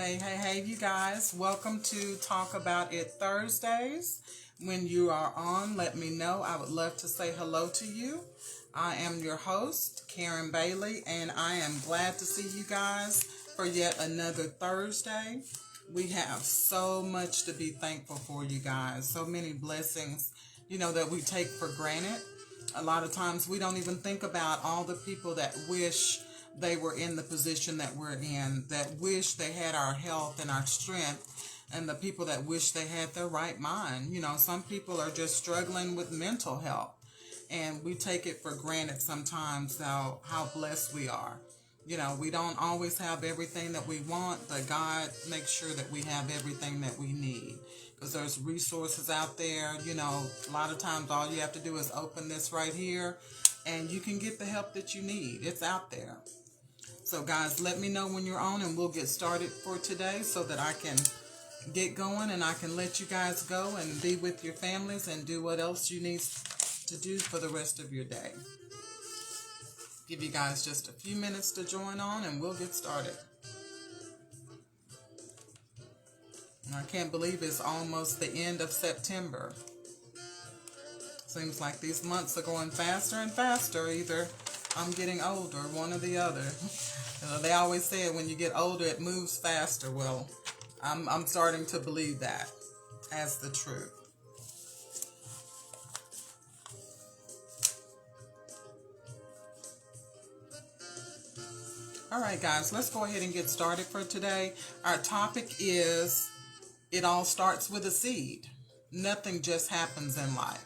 Hey, you guys. Welcome to Talk About It Thursdays. When you are on, let me know. I would love to say hello to you. I am your host, Karen Bailey, and I am glad to see you guys for yet another Thursday. We have so much to be thankful for, you guys. So many blessings, that we take for granted. A lot of times we don't even think about all the people that wish they were in the position that we're in, that wish they had our health and our strength, and the people that wish they had their right mind. Some people are just struggling with mental health, and we take it for granted sometimes how blessed we are. We don't always have everything that we want, but God makes sure that we have everything that we need. Because there's resources out there, a lot of times all you have to do is open this right here, and you can get the help that you need. It's out there. So guys, let me know when you're on, and we'll get started for today so that I can get going and I can let you guys go and be with your families and do what else you need to do for the rest of your day. Give you guys just a few minutes to join on, and we'll get started. I can't believe it's almost the end of September. Seems like these months are going faster and faster. Either I'm getting older, one or the other. They always say when you get older, it moves faster. Well, I'm starting to believe that as the truth. All right, guys, let's go ahead and get started for today. Our topic is, it all starts with a seed. Nothing just happens in life.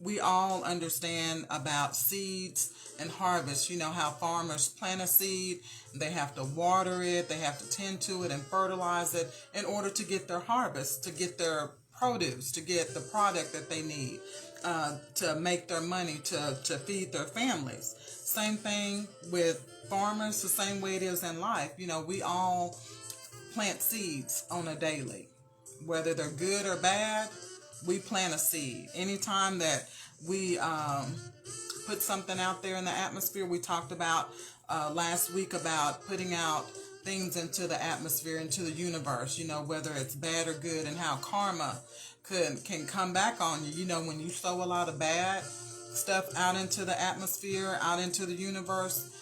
We all understand about seeds and harvest. How farmers plant a seed, they have to water it, they have to tend to it and fertilize it in order to get their harvest, to get their produce, to get the product that they need, to make their money, to feed their families. Same thing with farmers, the same way it is in life. We all plant seeds on a daily. Whether they're good or bad, we plant a seed. Anytime that we put something out there in the atmosphere, we talked about last week about putting out things into the atmosphere, into the universe, whether it's bad or good, and how karma can come back on you. When you sow a lot of bad stuff out into the atmosphere, out into the universe,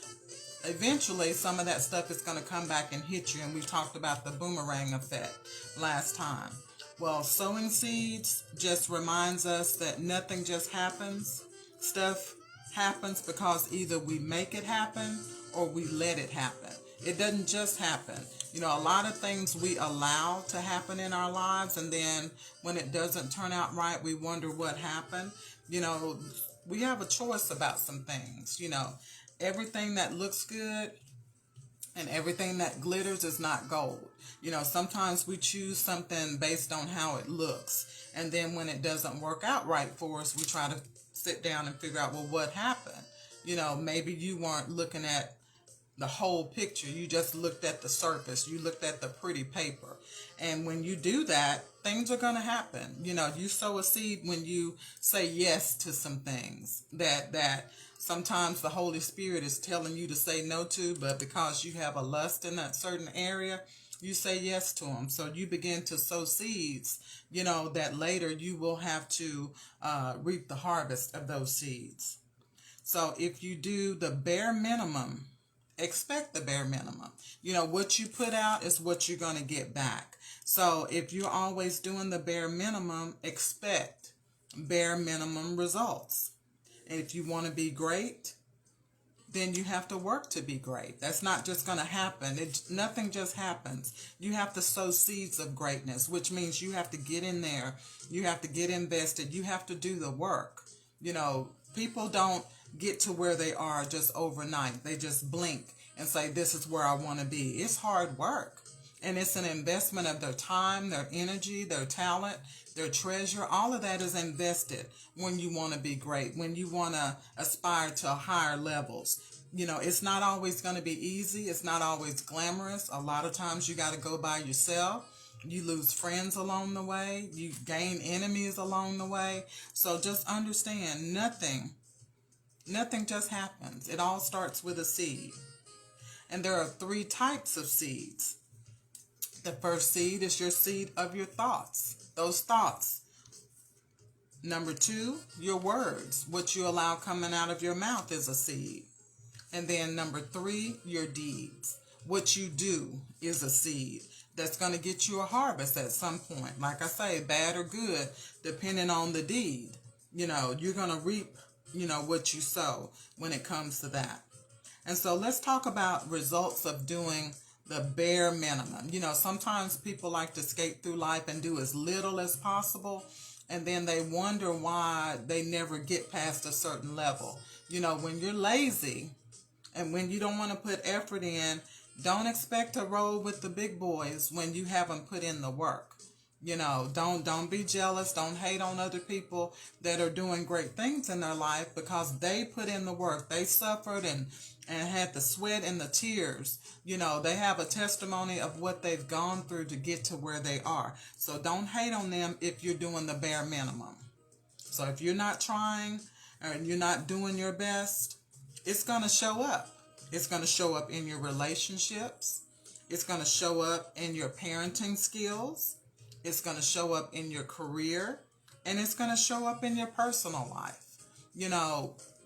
eventually some of that stuff is going to come back and hit you. And we talked about the boomerang effect last time. Well, sowing seeds just reminds us that nothing just happens. Stuff happens because either we make it happen or we let it happen. It doesn't just happen. A lot of things we allow to happen in our lives, and then when it doesn't turn out right, we wonder what happened. We have a choice about some things. Everything that looks good and everything that glitters is not gold. Sometimes we choose something based on how it looks. And then when it doesn't work out right for us, we try to sit down and figure out, well, what happened? Maybe you weren't looking at the whole picture. You just looked at the surface. You looked at the pretty paper. And when you do that, things are going to happen. You sow a seed when you say yes to some things that sometimes the Holy Spirit is telling you to say no to, but because you have a lust in that certain area, you say yes to them. So you begin to sow seeds, that later you will have to reap the harvest of those seeds. So if you do the bare minimum, expect the bare minimum. What you put out is what you're going to get back. So if you're always doing the bare minimum, expect bare minimum results. And if you want to be great, then you have to work to be great. That's not just going to happen. Nothing just happens. You have to sow seeds of greatness, which means you have to get in there. You have to get invested. You have to do the work. People don't get to where they are just overnight. They just blink and say, this is where I want to be. It's hard work. And it's an investment of their time, their energy, their talent, their treasure. All of that is invested when you want to be great, when you want to aspire to higher levels. It's not always going to be easy. It's not always glamorous. A lot of times you got to go by yourself. You lose friends along the way. You gain enemies along the way. So just understand, nothing just happens. It all starts with a seed. And there are 3 types of seeds. The first seed is your seed of your thoughts, those thoughts. Number 2, your words. What you allow coming out of your mouth is a seed. And then number 3, your deeds. What you do is a seed that's going to get you a harvest at some point. Like I say, bad or good, depending on the deed. You're going to reap, what you sow when it comes to that. And so let's talk about results of doing the bare minimum. Sometimes people like to skate through life and do as little as possible, and then they wonder why they never get past a certain level. When you're lazy and when you don't want to put effort in, don't expect to roll with the big boys when you haven't put in the work. Don't be jealous. Don't hate on other people that are doing great things in their life because they put in the work. They suffered and had the sweat and the tears. They have a testimony of what they've gone through to get to where they are. So don't hate on them if you're doing the bare minimum. So if you're not trying and you're not doing your best, it's going to show up. It's going to show up in your relationships. It's going to show up in your parenting skills. It's going to show up in your career, and it's going to show up in your personal life.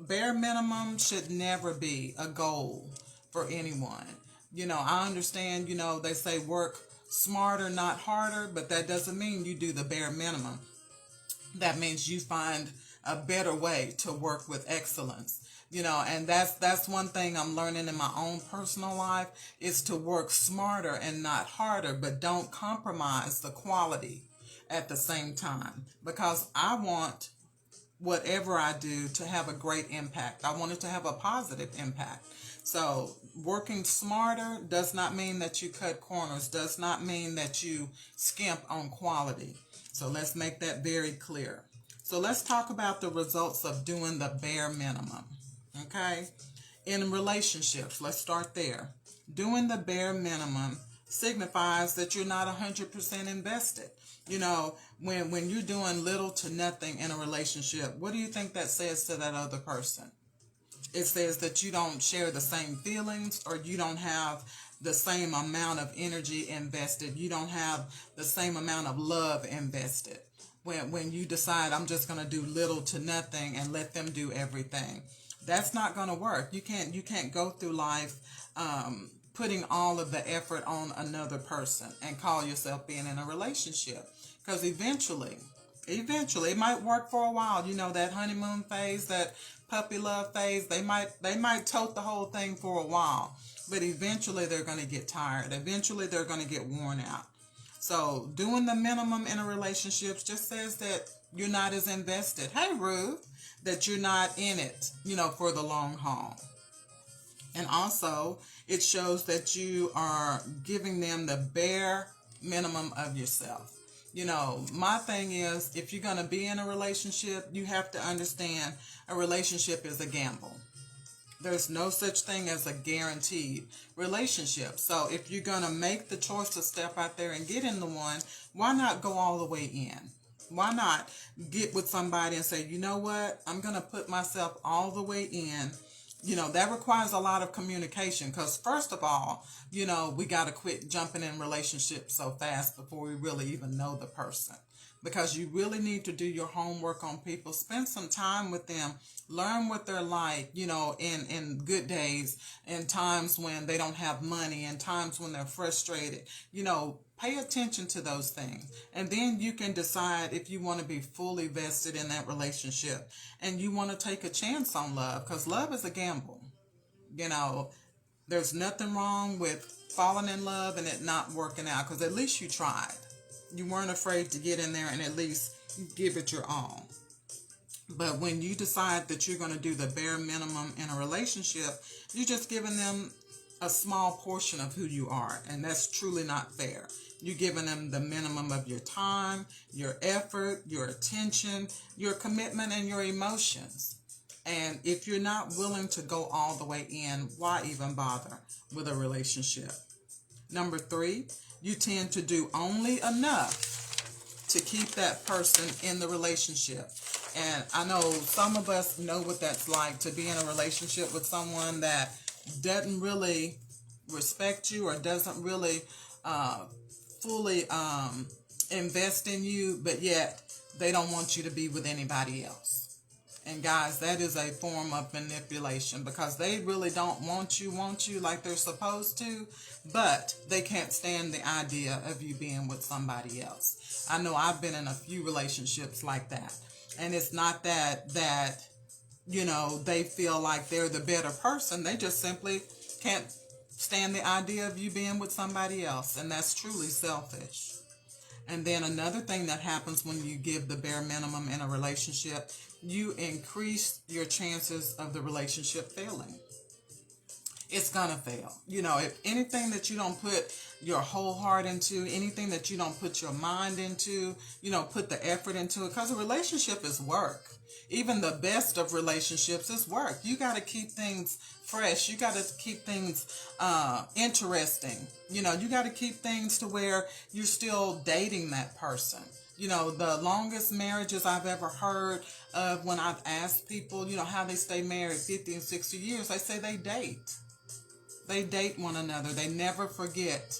Bare minimum should never be a goal for anyone. I understand, they say work smarter, not harder, but that doesn't mean you do the bare minimum. That means you find a better way to work with excellence. And that's one thing I'm learning in my own personal life is to work smarter and not harder, but don't compromise the quality at the same time, because I want whatever I do to have a great impact. I want it to have a positive impact. So working smarter does not mean that you cut corners, does not mean that you skimp on quality. So let's make that very clear. So let's talk about the results of doing the bare minimum. Okay, in relationships, let's start there. Doing the bare minimum signifies that you're not 100% invested. When you're doing little to nothing in a relationship, what do you think that says to that other person? It says that you don't share the same feelings, or you don't have the same amount of energy invested. You don't have the same amount of love invested. When you decide, I'm just going to do little to nothing and let them do everything. That's not going to work. You can't go through life putting all of the effort on another person and call yourself being in a relationship. Because eventually, it might work for a while. That honeymoon phase, that puppy love phase, they might tote the whole thing for a while. But eventually they're going to get tired. Eventually they're going to get worn out. So doing the minimum in a relationship just says that you're not as invested. Hey, Ruth. That you're not in it, for the long haul. And also, it shows that you are giving them the bare minimum of yourself. My thing is, if you're going to be in a relationship, you have to understand a relationship is a gamble. There's no such thing as a guaranteed relationship. So if you're going to make the choice to step out there and get in the one, why not go all the way in? Why not get with somebody and say, you know what, I'm going to put myself all the way in. That requires a lot of communication because first of all, we got to quit jumping in relationships so fast before we really even know the person. Because you really need to do your homework on people. Spend some time with them. Learn what they're like, in good days, in times when they don't have money, in times when they're frustrated. Pay attention to those things. And then you can decide if you want to be fully vested in that relationship and you want to take a chance on love, because love is a gamble. There's nothing wrong with falling in love and it not working out, because at least you tried. You weren't afraid to get in there and at least give it your all. But when you decide that you're going to do the bare minimum in a relationship, you're just giving them a small portion of who you are. And that's truly not fair. You're giving them the minimum of your time, your effort, your attention, your commitment, and your emotions. And if you're not willing to go all the way in, why even bother with a relationship? Number 3, you tend to do only enough to keep that person in the relationship. And I know some of us know what that's like, to be in a relationship with someone that doesn't really respect you or doesn't really fully invest in you, but yet they don't want you to be with anybody else. And guys, that is a form of manipulation, because they really don't want you like they're supposed to, but they can't stand the idea of you being with somebody else. I know I've been in a few relationships like that. And it's not that they feel like they're the better person. They just simply can't stand the idea of you being with somebody else. And that's truly selfish. And then another thing that happens when you give the bare minimum in a relationship, you increase your chances of the relationship failing. It's gonna fail. If anything that you don't put your whole heart into, anything that you don't put your mind into, put the effort into it, because a relationship is work. Even the best of relationships is work. You got to keep things fresh. You got to keep things interesting. You got to keep things to where you're still dating that person. The longest marriages I've ever heard of, when I've asked people, how they stay married 50 and 60 years, they say they date. They date one another. They never forget,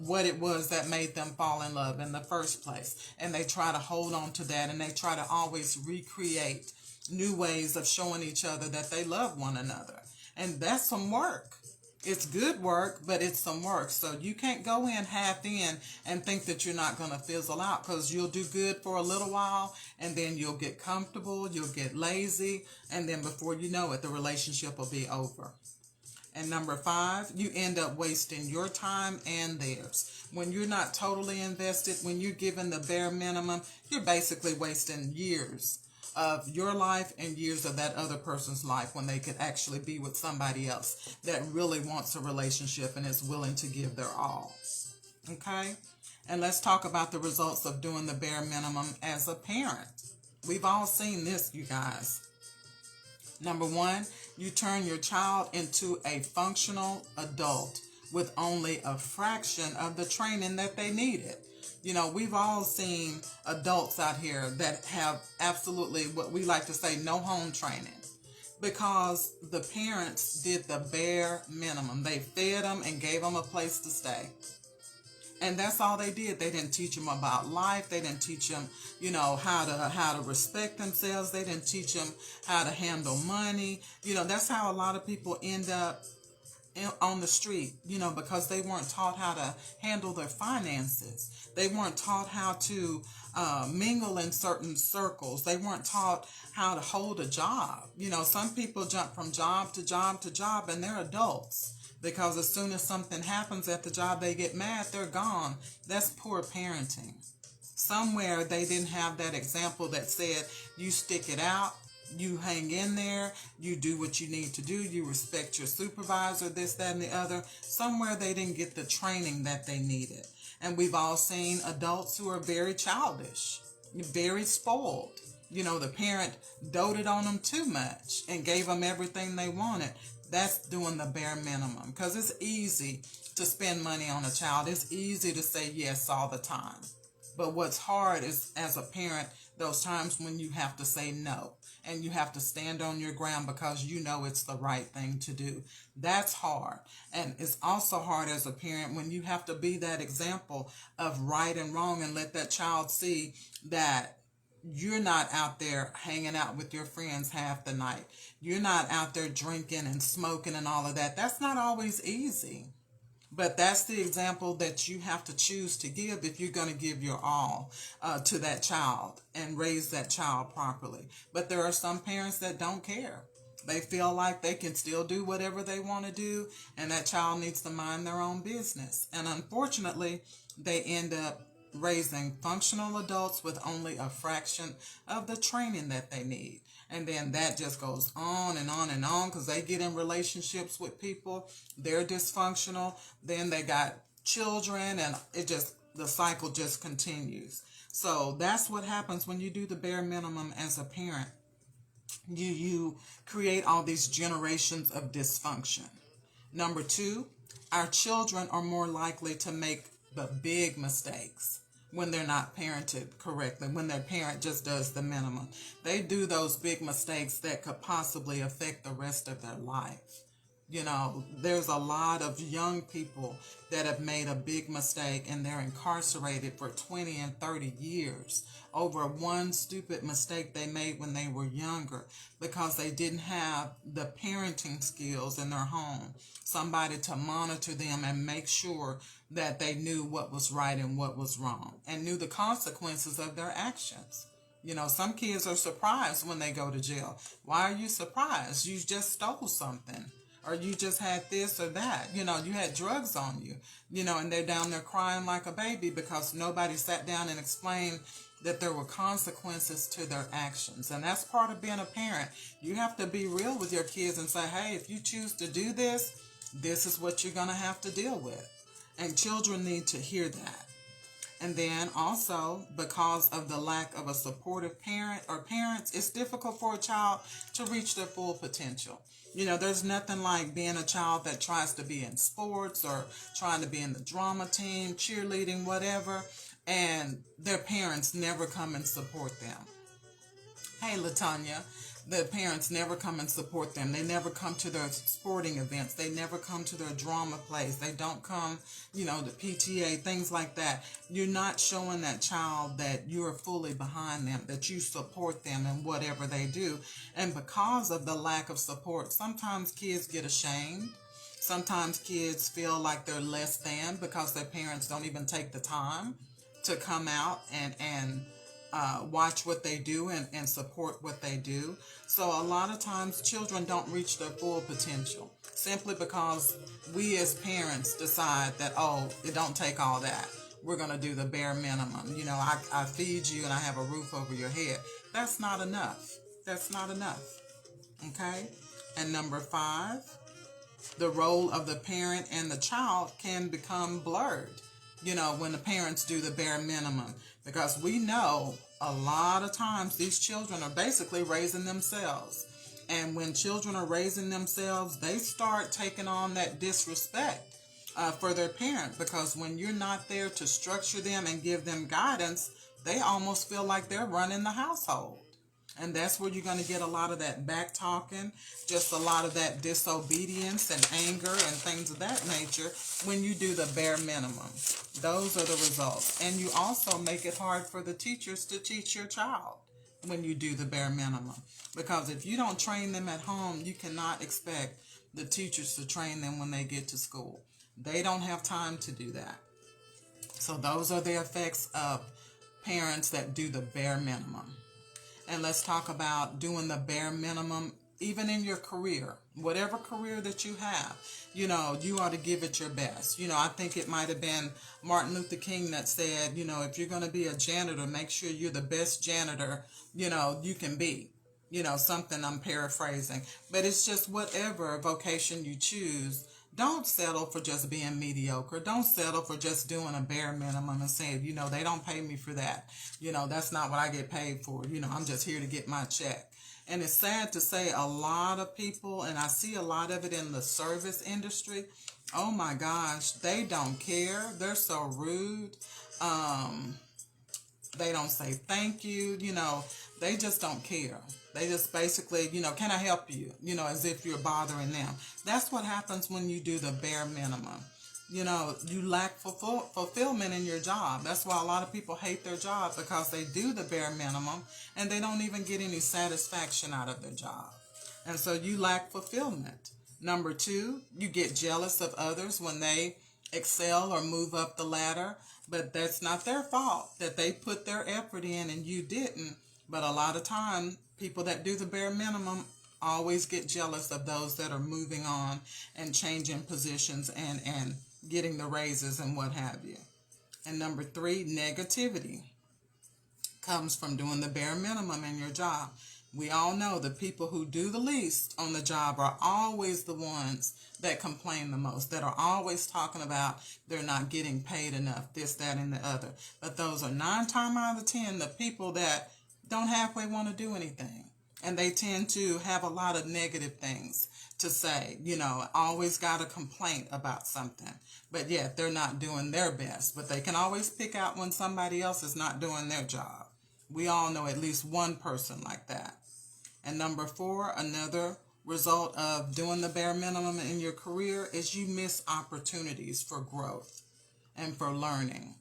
what it was that made them fall in love in the first place. And they try to hold on to that, and they try to always recreate new ways of showing each other that they love one another. And that's some work. It's good work, but it's some work. So you can't go in half in and think that you're not going to fizzle out, because you'll do good for a little while, and then you'll get comfortable, you'll get lazy, and then before you know it, the relationship will be over. And number 5, you end up wasting your time and theirs. When you're not totally invested, when you're given the bare minimum, you're basically wasting years of your life and years of that other person's life, when they could actually be with somebody else that really wants a relationship and is willing to give their all. Okay? And let's talk about the results of doing the bare minimum as a parent. We've all seen this, you guys. Number 1, you turn your child into a functional adult with only a fraction of the training that they needed. We've all seen adults out here that have absolutely, what we like to say, no home training, because the parents did the bare minimum. They fed them and gave them a place to stay. And that's all they did. They didn't teach them about life. They didn't teach them, how to respect themselves. They didn't teach them how to handle money. That's how a lot of people end up on the street, because they weren't taught how to handle their finances. They weren't taught how to mingle in certain circles. They weren't taught how to hold a job. Some people jump from job to job to job, and they're adults, because as soon as something happens at the job, they get mad, they're gone. That's poor parenting. Somewhere they didn't have that example that said, you stick it out, you hang in there, you do what you need to do, you respect your supervisor, this, that, and the other. Somewhere they didn't get the training that they needed. And we've all seen adults who are very childish, very spoiled. The parent doted on them too much and gave them everything they wanted. That's doing the bare minimum, because it's easy to spend money on a child. It's easy to say yes all the time. But what's hard is, as a parent, those times when you have to say no, and you have to stand on your ground because it's the right thing to do. That's hard. And it's also hard as a parent when you have to be that example of right and wrong, and let that child see that you're not out there hanging out with your friends half the night. You're not out there drinking and smoking and all of that. That's not always easy. But that's the example that you have to choose to give if you're going to give your all to that child and raise that child properly. But there are some parents that don't care. They feel like they can still do whatever they want to do, and that child needs to mind their own business. And unfortunately, they end up raising functional adults with only a fraction of the training that they need. And then that just goes on and on and on, because they get in relationships with people, they're dysfunctional, then they got children, and the cycle just continues. So that's what happens when you do the bare minimum as a parent. You create all these generations of dysfunction. Number 2, our children are more likely to make the big mistakes when they're not parented correctly, when their parent just does the minimum. They do those big mistakes that could possibly affect the rest of their life. There's a lot of young people that have made a big mistake and they're incarcerated for 20 and 30 years over one stupid mistake they made when they were younger because they didn't have the parenting skills in their home, somebody to monitor them and make sure that they knew what was right and what was wrong and knew the consequences of their actions. Some kids are surprised when they go to jail. Why are you surprised? You just stole something. Or you just had this or that. You had drugs on you. And they're down there crying like a baby because nobody sat down and explained that there were consequences to their actions. And that's part of being a parent. You have to be real with your kids and say, hey, if you choose to do this, this is what you're going to have to deal with. And children need to hear that. And then also, because of the lack of a supportive parent or parents, it's difficult for a child to reach their full potential. There's nothing like being a child that tries to be in sports or trying to be in the drama team, cheerleading, whatever, and their parents never come and support them. Hey, Latanya. The parents never come and support them. They never come to their sporting events. They never come to their drama plays. They don't come, to PTA, things like that. You're not showing that child that you're fully behind them, that you support them in whatever they do. And because of the lack of support, sometimes kids get ashamed. Sometimes kids feel like they're less than because their parents don't even take the time to come out and watch what they do and support what they do. So a lot of times children don't reach their full potential simply because we as parents decide that, it don't take all that. We're going to do the bare minimum. I feed you and I have a roof over your head. That's not enough. That's not enough. Okay? And number 5, the role of the parent and the child can become blurred, when the parents do the bare minimum. Because we know a lot of times these children are basically raising themselves. And when children are raising themselves, they start taking on that disrespect for their parent. Because when you're not there to structure them and give them guidance, they almost feel like they're running the household. And that's where you're going to get a lot of that back talking, just a lot of that disobedience and anger and things of that nature when you do the bare minimum. Those are the results. And you also make it hard for the teachers to teach your child when you do the bare minimum. Because if you don't train them at home, you cannot expect the teachers to train them when they get to school. They don't have time to do that. So those are the effects of parents that do the bare minimum. And let's talk about doing the bare minimum, even in your career, whatever career that you have, you ought to give it your best. I think it might have been Martin Luther King that said, if you're going to be a janitor, make sure you're the best janitor, you can be, something I'm paraphrasing. But it's just whatever vocation you choose. Don't settle for just being mediocre. Don't settle for just doing a bare minimum and saying, they don't pay me for that. That's not what I get paid for. I'm just here to get my check. And it's sad to say a lot of people, and I see a lot of it in the service industry, oh my gosh, they don't care. They're so rude. They don't say thank you. They just don't care. They just basically, can I help you? As if you're bothering them. That's what happens when you do the bare minimum. You lack fulfillment in your job. That's why a lot of people hate their job, because they do the bare minimum and they don't even get any satisfaction out of their job. And so you lack fulfillment. Number 2, you get jealous of others when they excel or move up the ladder, but that's not their fault that they put their effort in and you didn't. But a lot of time, people that do the bare minimum always get jealous of those that are moving on and changing positions and getting the raises and what have you. And number 3, negativity comes from doing the bare minimum in your job. We all know the people who do the least on the job are always the ones that complain the most, that are always talking about they're not getting paid enough, this, that, and the other. But those are 9 times out of 10 the people that don't halfway want to do anything. And they tend to have a lot of negative things to say, always got a complaint about something. But yet they're not doing their best. But they can always pick out when somebody else is not doing their job. We all know at least one person like that. And number 4, another result of doing the bare minimum in your career is you miss opportunities for growth and for learning.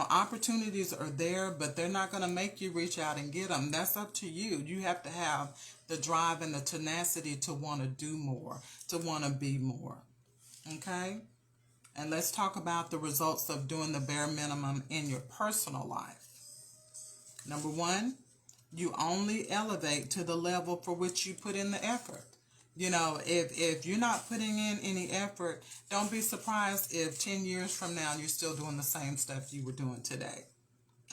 Opportunities are there, but they're not going to make you reach out and get them. That's up to you. You have to have the drive and the tenacity to want to do more, to want to be more. Okay? And let's talk about the results of doing the bare minimum in your personal life. Number one, you only elevate to the level for which you put in the effort. If you're not putting in any effort, don't be surprised if 10 years from now you're still doing the same stuff you were doing today.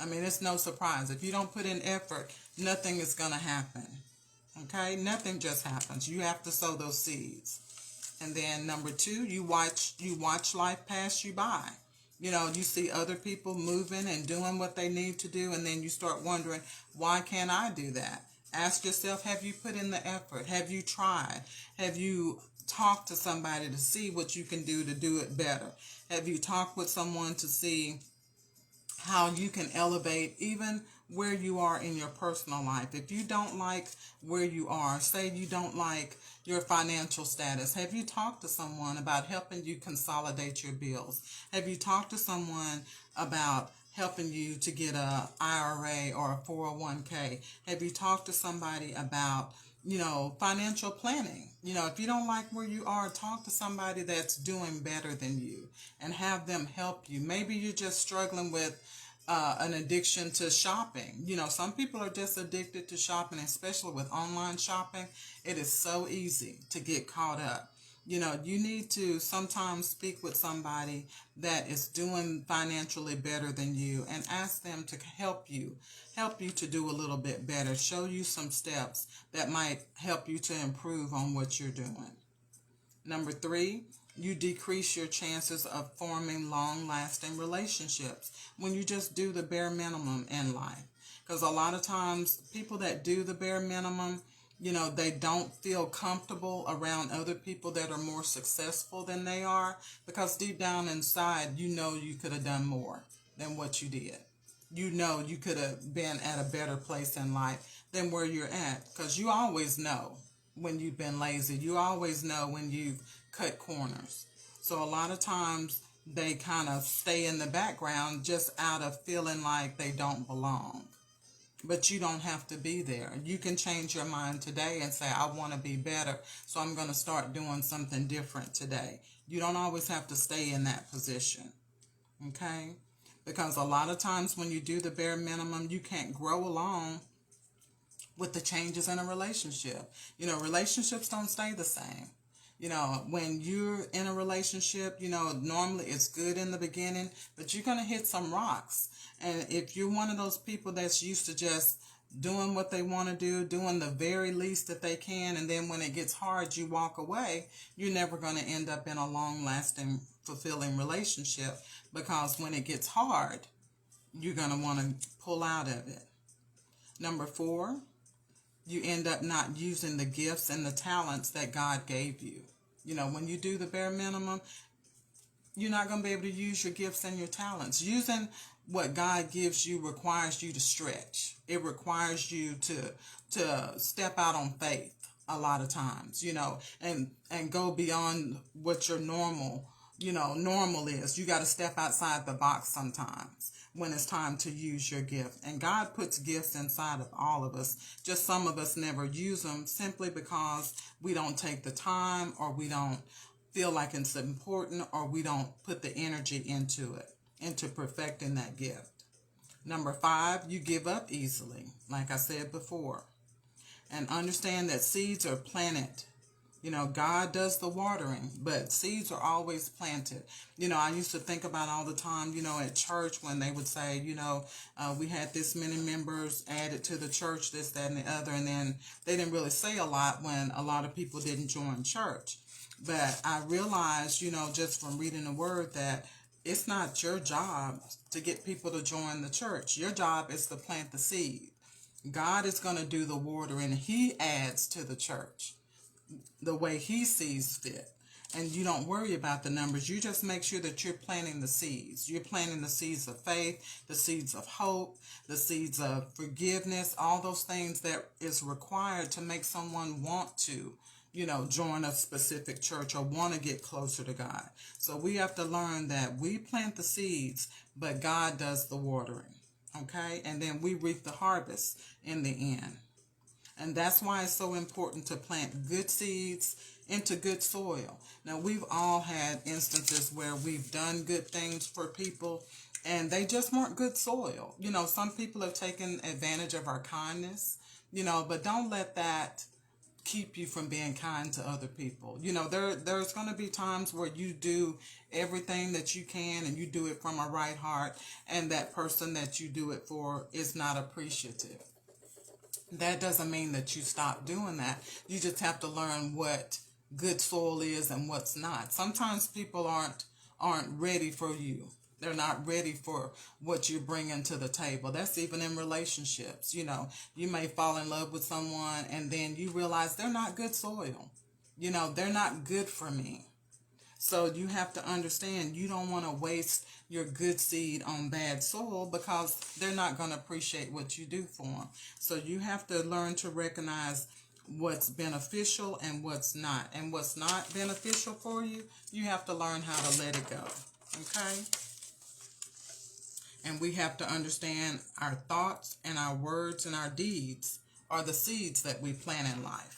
I mean, it's no surprise. If you don't put in effort, nothing is going to happen. Okay? Nothing just happens. You have to sow those seeds. And then number two, you watch life pass you by. You see other people moving and doing what they need to do, and then you start wondering, why can't I do that? Ask yourself, have you put in the effort? Have you tried? Have you talked to somebody to see what you can do to do it better? Have you talked with someone to see how you can elevate even where you are in your personal life? If you don't like where you are, say you don't like your financial status, have you talked to someone about helping you consolidate your bills? Have you talked to someone about helping you to get a IRA or a 401k? Have you talked to somebody about, financial planning? If you don't like where you are, talk to somebody that's doing better than you and have them help you. Maybe you're just struggling with an addiction to shopping. Some people are just addicted to shopping, especially with online shopping. It is so easy to get caught up. You need to sometimes speak with somebody that is doing financially better than you and ask them to help you to do a little bit better, show you some steps that might help you to improve on what you're doing. Number three, you decrease your chances of forming long-lasting relationships when you just do the bare minimum in life. Because a lot of times, people that do the bare minimum, they don't feel comfortable around other people that are more successful than they are, because deep down inside, you could have done more than what you did. You could have been at a better place in life than where you're at, because you always know when you've been lazy. You always know when you've cut corners. So a lot of times they kind of stay in the background just out of feeling like they don't belong. But you don't have to be there. You can change your mind today and say, I want to be better, so I'm going to start doing something different today. You don't always have to stay in that position. Okay? Because a lot of times when you do the bare minimum, you can't grow along with the changes in a relationship. Relationships don't stay the same. When you're in a relationship, normally it's good in the beginning, but you're going to hit some rocks. And if you're one of those people that's used to just doing what they want to do, doing the very least that they can, and then when it gets hard, you walk away, you're never going to end up in a long-lasting, fulfilling relationship, because when it gets hard, you're going to want to pull out of it. Number four, you end up not using the gifts and the talents that God gave you. When you do the bare minimum, you're not going to be able to use your gifts and your talents. Using what God gives you requires you to stretch. It requires you to step out on faith a lot of times, and go beyond what your normal is. You got to step outside the box sometimes when it's time to use your gift. And God puts gifts inside of all of us. Just some of us never use them simply because we don't take the time, or we don't feel like it's important, or we don't put the energy into it, into perfecting that gift. Number five, you give up easily, like I said before. And understand that seeds are planted. God does the watering, but seeds are always planted. I used to think about all the time, at church when they would say, we had this many members added to the church, this, that, and the other. And then they didn't really say a lot when a lot of people didn't join church. But I realized, just from reading the word, that it's not your job to get people to join the church. Your job is to plant the seed. God is going to do the watering. He adds to the church the way He sees fit. And you don't worry about the numbers. You just make sure that you're planting the seeds. You're planting the seeds of faith, the seeds of hope, the seeds of forgiveness, all those things that is required to make someone want to, join a specific church or want to get closer to God. So we have to learn that we plant the seeds, but God does the watering. Okay? And then we reap the harvest in the end. And that's why it's so important to plant good seeds into good soil. Now, we've all had instances where we've done good things for people and they just weren't good soil. Some people have taken advantage of our kindness, but don't let that keep you from being kind to other people. There's going to be times where you do everything that you can and you do it from a right heart, and that person that you do it for is not appreciative. That doesn't mean that you stop doing that. You just have to learn what good soil is and what's not. Sometimes people aren't ready for you. They're not ready for what you're bringing to the table. That's even in relationships. You may fall in love with someone and then you realize they're not good soil. They're not good for me. So you have to understand you don't want to waste your good seed on bad soil because they're not going to appreciate what you do for them. So you have to learn to recognize what's beneficial and what's not. And what's not beneficial for you, you have to learn how to let it go. Okay? And we have to understand our thoughts and our words and our deeds are the seeds that we plant in life.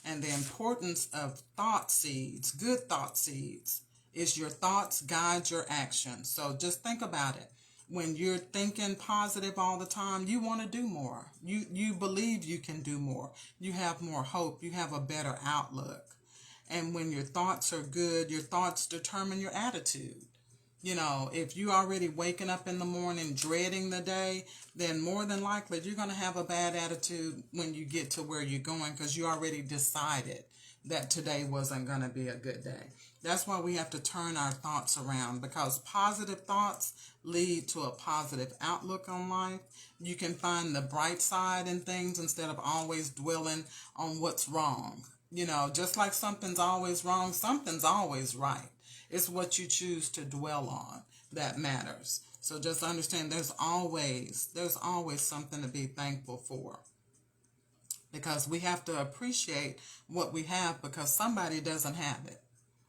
And the importance of thought seeds, good thought seeds, is your thoughts guide your actions. So just think about it. When you're thinking positive all the time, you want to do more. You believe you can do more. You have more hope. You have a better outlook. And when your thoughts are good, your thoughts determine your attitude. If you already waking up in the morning dreading the day, then more than likely you're going to have a bad attitude when you get to where you're going because you already decided that today wasn't going to be a good day. That's why we have to turn our thoughts around, because positive thoughts lead to a positive outlook on life. You can find the bright side in things instead of always dwelling on what's wrong. Just like something's always wrong, something's always right. It's what you choose to dwell on that matters. So just understand there's always something to be thankful for. Because we have to appreciate what we have because somebody doesn't have it.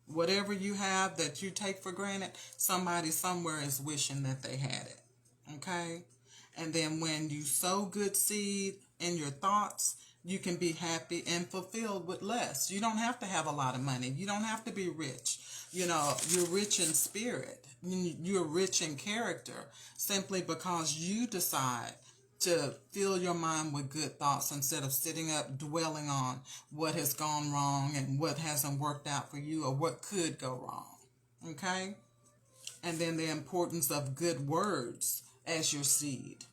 Whatever you have that you take for granted, somebody somewhere is wishing that they had it. Okay? And then when you sow good seed in your thoughts, you can be happy and fulfilled with less. You don't have to have a lot of money. You don't have to be rich. You're rich in spirit. You're rich in character simply because you decide to fill your mind with good thoughts instead of sitting up dwelling on what has gone wrong and what hasn't worked out for you or what could go wrong. Okay? And then the importance of good words as your seed.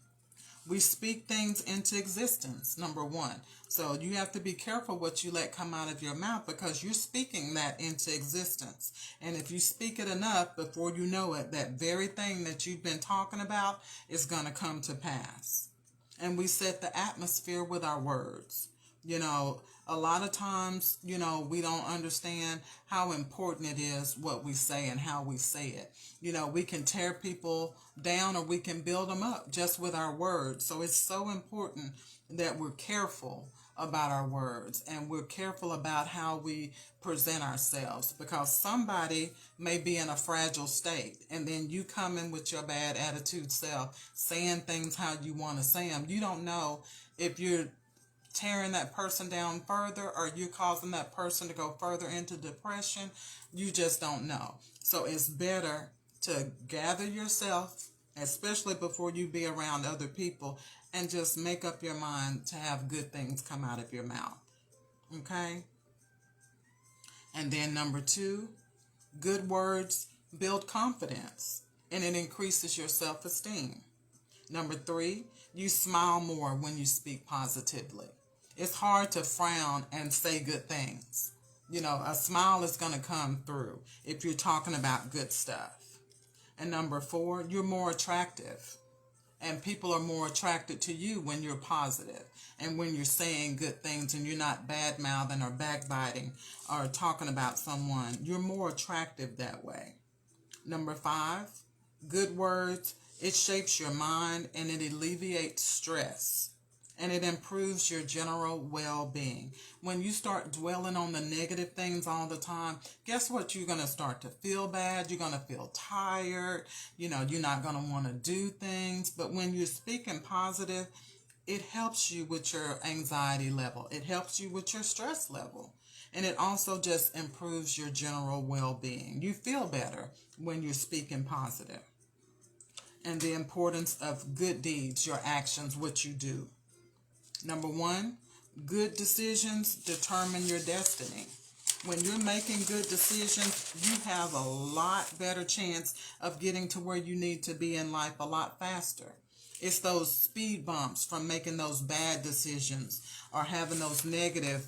We speak things into existence, number one. So you have to be careful what you let come out of your mouth because you're speaking that into existence. And if you speak it enough, before you know it, that very thing that you've been talking about is going to come to pass. And we set the atmosphere with our words. A lot of times, we don't understand how important it is what we say and how we say it. We can tear people down or we can build them up just with our words. So it's so important that we're careful about our words and we're careful about how we present ourselves, because somebody may be in a fragile state and then you come in with your bad attitude self saying things how you want to say them. You don't know if you're tearing that person down further or you're causing that person to go further into depression. You just don't know. So it's better to gather yourself, especially before you be around other people, and just make up your mind to have good things come out of your mouth. Okay? And then number 2, good words build confidence and it increases your self-esteem. Number 3, you smile more when you speak positively. It's hard to frown and say good things. A smile is going to come through if you're talking about good stuff. And number 4, you're more attractive. And people are more attracted to you when you're positive and when you're saying good things and you're not bad-mouthing or backbiting or talking about someone. You're more attractive that way. Number 5, good words. It shapes your mind and it alleviates stress. and it improves your general well-being. When you start dwelling on the negative things all the time, guess what? You're going to start to feel bad. You're going to feel tired. You're not going to want to do things. But when you're speaking positive, it helps you with your anxiety level. It helps you with your stress level. And it also just improves your general well-being. You feel better when you're speaking positive. And the importance of good deeds, your actions, what you do. Number one, good decisions determine your destiny. When you're making good decisions, you have a lot better chance of getting to where you need to be in life a lot faster. It's those speed bumps from making those bad decisions or having those negative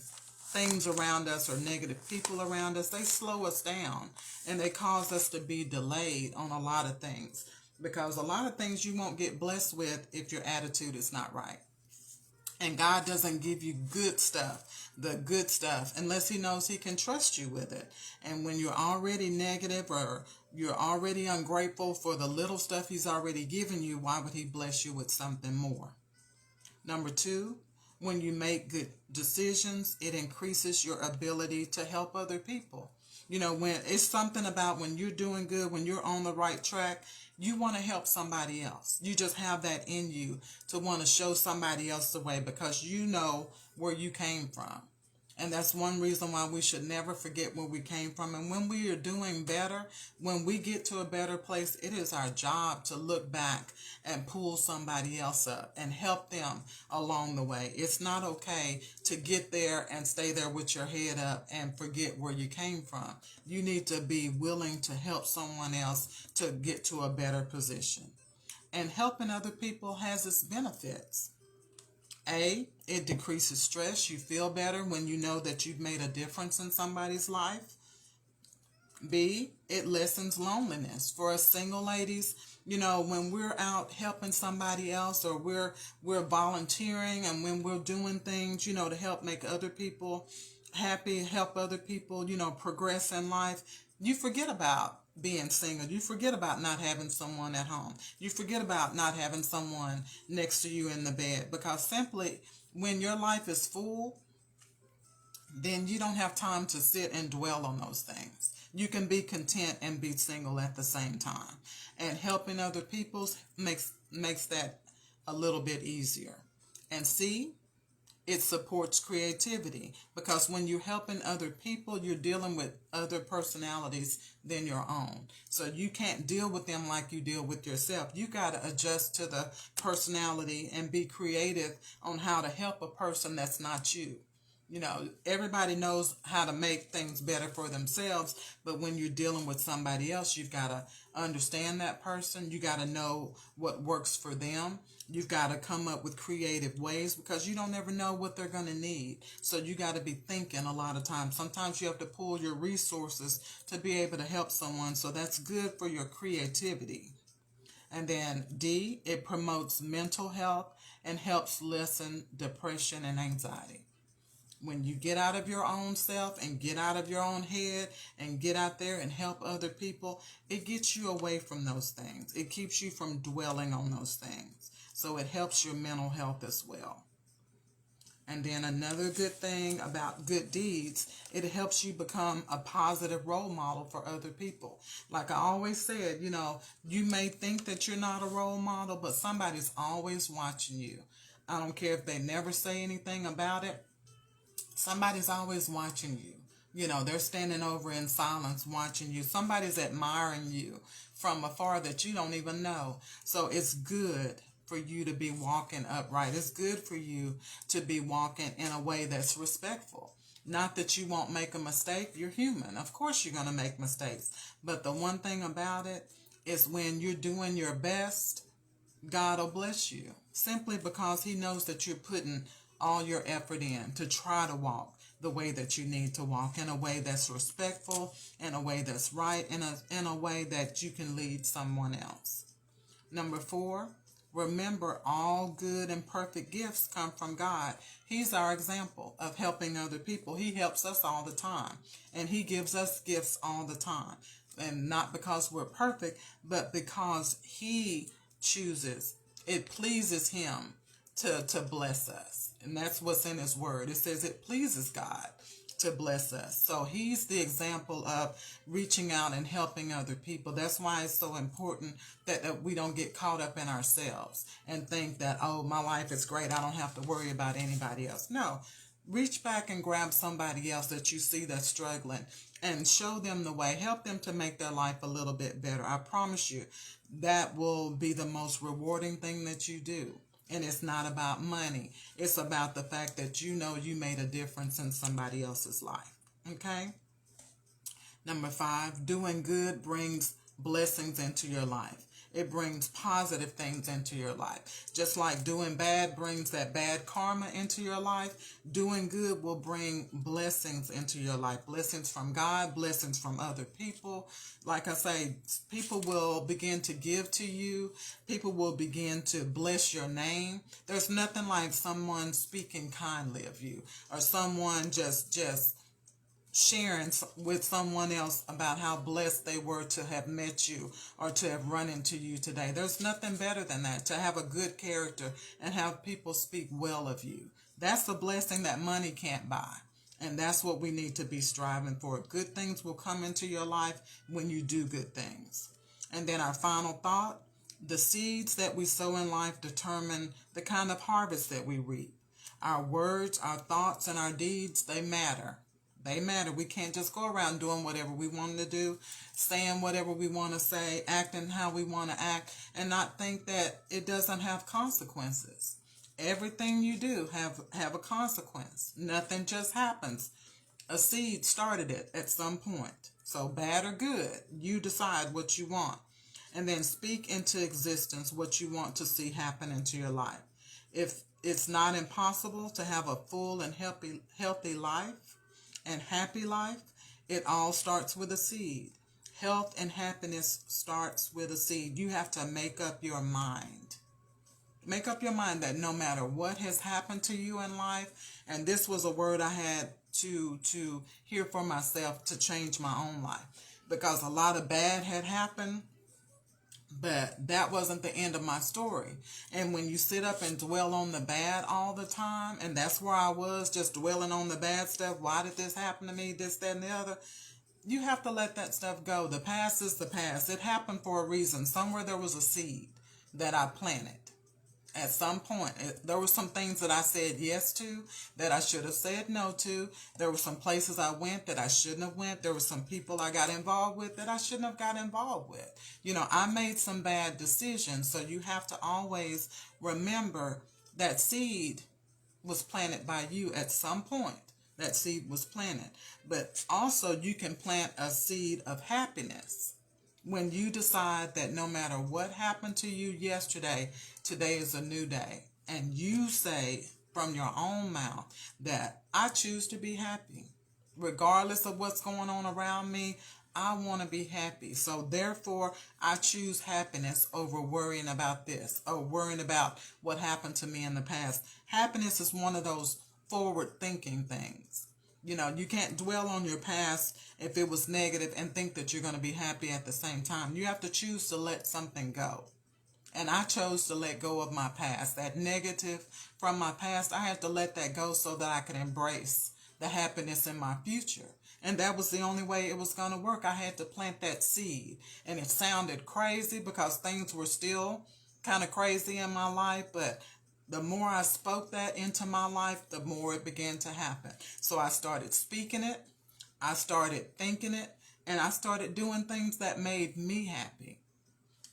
things around us or negative people around us. They slow us down and they cause us to be delayed on a lot of things, because a lot of things you won't get blessed with if your attitude is not right. And God doesn't give you the good stuff, unless he knows he can trust you with it. And when you're already negative or you're already ungrateful for the little stuff he's already given you, why would he bless you with something more? Number two, when you make good decisions, it increases your ability to help other people. When it's something about when you're doing good, when you're on the right track, you want to help somebody else. You just have that in you to want to show somebody else the way, because you know where you came from. And that's one reason why we should never forget where we came from. And when we are doing better, when we get to a better place, it is our job to look back and pull somebody else up and help them along the way. It's not okay to get there and stay there with your head up and forget where you came from. You need to be willing to help someone else to get to a better position. And helping other people has its benefits. A, it decreases stress. You feel better when you know that you've made a difference in somebody's life. B, it lessens loneliness. For us single ladies, when we're out helping somebody else, or we're volunteering, and when we're doing things, to help make other people happy, help other people, progress in life, you forget about being single. You forget about not having someone at home. You forget about not having someone next to you in the bed, because simply when your life is full, then you don't have time to sit and dwell on those things. You can be content and be single at the same time. And helping other people makes that a little bit easier. And C, it supports creativity, because when you're helping other people, you're dealing with other personalities than your own. So you can't deal with them like you deal with yourself. You got to adjust to the personality and be creative on how to help a person that's not you. Everybody knows how to make things better for themselves, but when you're dealing with somebody else, you've got to understand that person. You got to know what works for them. You've got to come up with creative ways, because you don't ever know what they're going to need. So you got to be thinking a lot of times. Sometimes you have to pull your resources to be able to help someone. So that's good for your creativity. And then D, it promotes mental health and helps lessen depression and anxiety. When you get out of your own self and get out of your own head and get out there and help other people, it gets you away from those things. It keeps you from dwelling on those things. So it helps your mental health as well. And then another good thing about good deeds, it helps you become a positive role model for other people. Like I always said, you may think that you're not a role model, but somebody's always watching you. I don't care if they never say anything about it. Somebody's always watching you. They're standing over in silence watching you. Somebody's admiring you from afar that you don't even know. So it's good for you to be walking upright. It's good for you to be walking in a way that's respectful. Not that you won't make a mistake. You're human. Of course you're going to make mistakes. But the one thing about it is when you're doing your best, God will bless you. Simply because he knows that you're putting all your effort in to try to walk the way that you need to walk, in a way that's respectful, in a way that's right, in a way that you can lead someone else. Number 4, remember all good and perfect gifts come from God. He's our example of helping other people. He helps us all the time, and he gives us gifts all the time. And not because we're perfect, but because he chooses. It pleases him to bless us. And that's what's in his word. It says it pleases God to bless us. So he's the example of reaching out and helping other people. That's why it's so important that we don't get caught up in ourselves and think that, oh, my life is great, I don't have to worry about anybody else. No, reach back and grab somebody else that you see that's struggling and show them the way. Help them to make their life a little bit better. I promise you that will be the most rewarding thing that you do. And it's not about money. It's about the fact that you know you made a difference in somebody else's life. Okay? Number 5, doing good brings blessings into your life. It brings positive things into your life. Just like doing bad brings that bad karma into your life, doing good will bring blessings into your life. Blessings from God, blessings from other people. Like I say, people will begin to give to you. People will begin to bless your name. There's nothing like someone speaking kindly of you, or someone just sharing with someone else about how blessed they were to have met you or to have run into you today. There's nothing better than that, to have a good character and have people speak well of you. That's a blessing that money can't buy. And that's what we need to be striving for. Good things will come into your life when you do good things. And then our final thought, the seeds that we sow in life determine the kind of harvest that we reap. Our words, our thoughts, and our deeds, they matter. They matter. We can't just go around doing whatever we want to do, saying whatever we want to say, acting how we want to act, and not think that it doesn't have consequences. Everything you do have a consequence. Nothing just happens. A seed started it at some point. So bad or good, you decide what you want. And then speak into existence what you want to see happen into your life. If it's not impossible to have a full and healthy life, and happy life, it all starts with a seed. Health and happiness starts with a seed. You have to make up your mind. Make up your mind that no matter what has happened to you in life, and this was a word I had to hear for myself to change my own life, because a lot of bad had happened, but that wasn't the end of my story. And when you sit up and dwell on the bad all the time, and that's where I was, just dwelling on the bad stuff. Why did this happen to me? This, that, and the other. You have to let that stuff go. The past is the past. It happened for a reason. Somewhere there was a seed that I planted. At some point, there were some things that I said yes to that I should have said no to. There were some places I went that I shouldn't have went. There were some people I got involved with that I shouldn't have got involved with. You know, I made some bad decisions. So you have to always remember that seed was planted by you at some point. That seed was planted. But also you can plant a seed of happiness. When you decide that no matter what happened to you yesterday, today is a new day. And you say from your own mouth that I choose to be happy. Regardless of what's going on around me, I want to be happy. So therefore, I choose happiness over worrying about this or worrying about what happened to me in the past. Happiness is one of those forward thinking things. You know, you can't dwell on your past if it was negative and think that you're going to be happy at the same time. You have to choose to let something go. And I chose to let go of my past. That negative from my past, I had to let that go so that I could embrace the happiness in my future. And that was the only way it was going to work. I had to plant that seed. And it sounded crazy because things were still kind of crazy in my life, but the more I spoke that into my life, the more it began to happen. So I started speaking it, I started thinking it, and I started doing things that made me happy.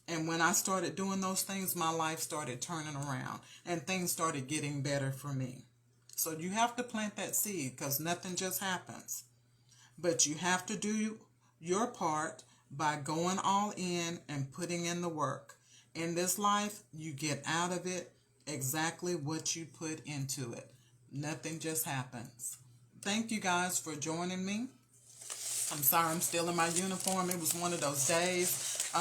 And when I started doing those things, my life started turning around and things started getting better for me. So you have to plant that seed because nothing just happens. But you have to do your part by going all in and putting in the work. In this life, you get out of it exactly what you put into it. Nothing just happens. Thank you guys for joining me. I'm sorry I'm still in my uniform. It was one of those days.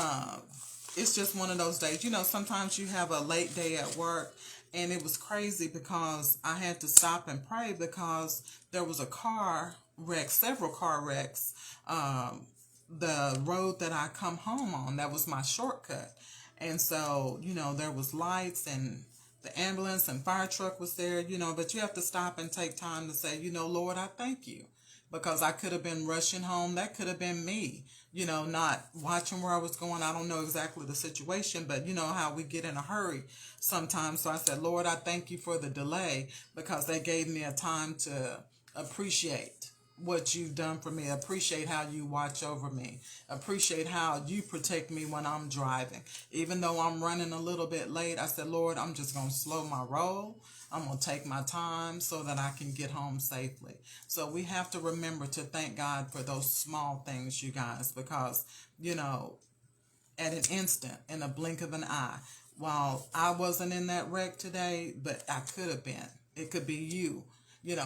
It's just one of those days. You know, sometimes you have a late day at work, and it was crazy because I had to stop and pray because there was a car wreck, several car wrecks. The road that I come home on, that was my shortcut. And so, you know, there was lights and the ambulance and fire truck was there, but you have to stop and take time to say, Lord, I thank you. Because I could have been rushing home. That could have been me, not watching where I was going. I don't know exactly the situation, but you know how we get in a hurry sometimes. So I said, Lord, I thank you for the delay, because they gave me a time to appreciate what you've done for me, appreciate how you watch over me, appreciate how you protect me when I'm driving. Even though I'm running a little bit late, I said, Lord, I'm just going to slow my roll. I'm going to take my time so that I can get home safely. So we have to remember to thank God for those small things, you guys, because, at an instant, in a blink of an eye, while I wasn't in that wreck today, but I could have been. It could be you.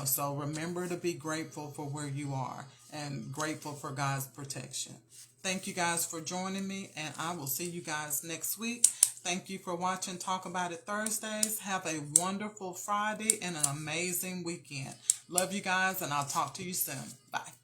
So remember to be grateful for where you are and grateful for God's protection. Thank you guys for joining me, and I will see you guys next week. Thank you for watching Talk About It Thursdays. Have a wonderful Friday and an amazing weekend. Love you guys, and I'll talk to you soon. Bye.